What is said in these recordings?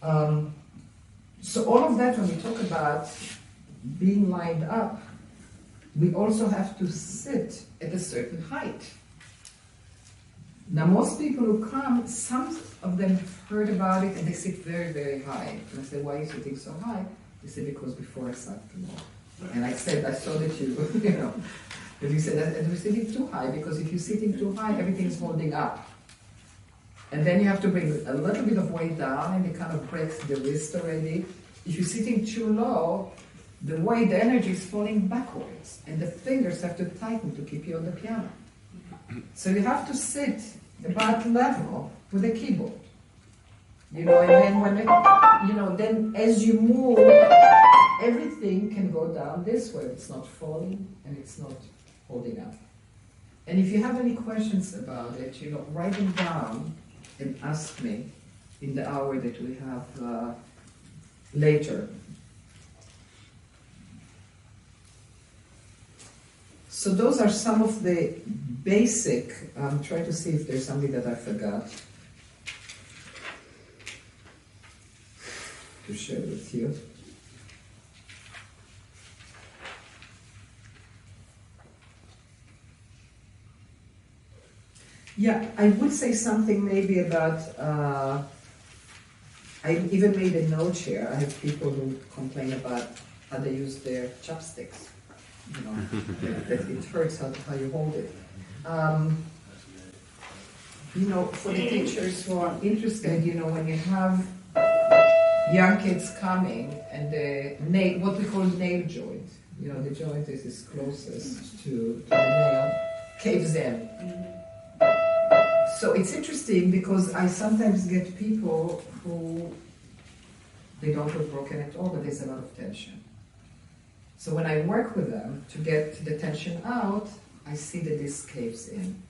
So all of that, when we talk about being lined up, we also have to sit at a certain height. Now, most people who come, some of them have heard about it and they sit very, very high. And I say, why are you sitting so high? They say, because before I sat too low. And I said, I saw that you, and you said that we're sitting too high, because if you're sitting too high, everything's holding up. And then you have to bring a little bit of weight down, and it kind of breaks the wrist already. If you're sitting too low, the weight, the energy is falling backwards, and the fingers have to tighten to keep you on the piano. So you have to sit about level with the keyboard. And then then as you move, everything can go down this way. It's not falling and it's not holding up. And if you have any questions about it, write them down and ask me in the hour that we have later. So those are some of the basic, I'm trying to see if there's something that I forgot to share with you. Yeah, I would say something maybe about, I even made a note here. I have people who complain about how they use their chopsticks. That it hurts how you hold it. For the teachers who are interested, when you have young kids coming and the what we call nail joint, the joint is closest to the nail, caves in. So it's interesting because I sometimes get people who, they don't look broken at all, but there's a lot of tension. So when I work with them to get the tension out, I see that this caves in.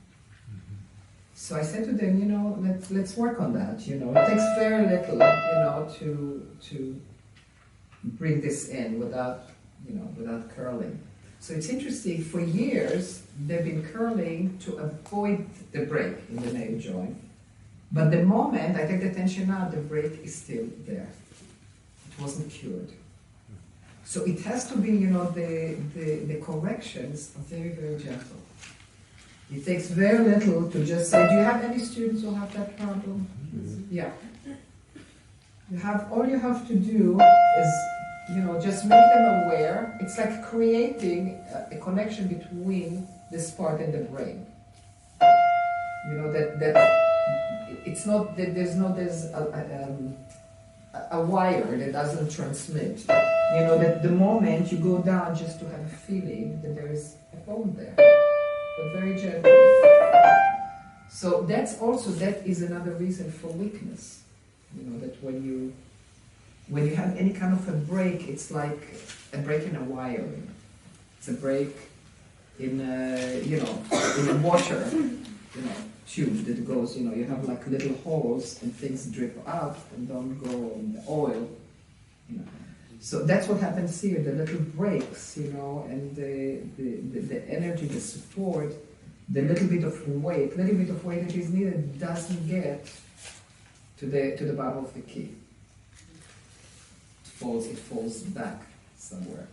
So I said to them, let's work on that. It takes very little, to bring this in without curling. So it's interesting. For years they've been curling to avoid the break in the nail joint, but the moment I take the tension out, the break is still there. It wasn't cured. So it has to be, the corrections are very, very gentle. It takes very little to just say, do you have any students who have that problem? Mm-hmm. Yeah. All you have to do is, just make them aware. It's like creating a connection between this part and the brain. That it's not that there's a wire that doesn't transmit. That the moment you go down, just to have a feeling that there is a bone there, but very gently. So that is another reason for weakness. That when you have any kind of a break, it's like a break in a wiring. It's a break in a water, tube that goes, you have like little holes and things drip out and don't go in the oil, So that's what happens here, the little breaks, and the energy, the support, the little bit of weight that is needed doesn't get to the bottom of the key. It falls back somewhere.